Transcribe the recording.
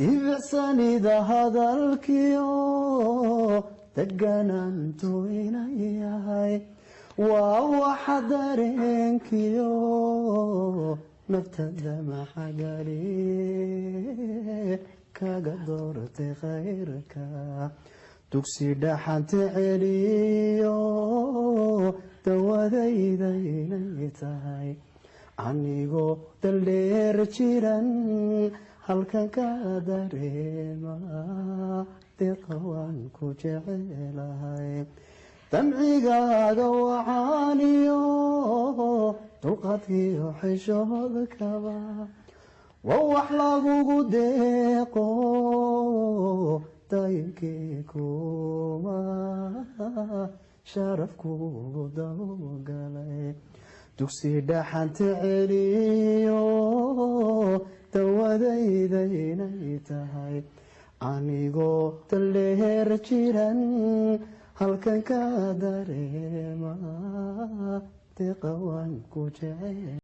ibcsani hadalkiyo deganantu inay yahay waa waxa dareenkiyo naftada maxagali kaga doortay khayrka dugsi dhaxanta celiyo dawadayda inay tahay anigoo daldheer jiran halkan ka dareema deeqawaan ku jecelahay damcigaaga wacaaniyo dulqaadkiyo xishoodkaba waa wax lagugu deeqo daynkii kuma sharafkugu dawgalay dugsi dhaxanta celiyo dawadayda inay tahay anigoo daldheer jiran halkan ka dareema deeqawaan ku jecel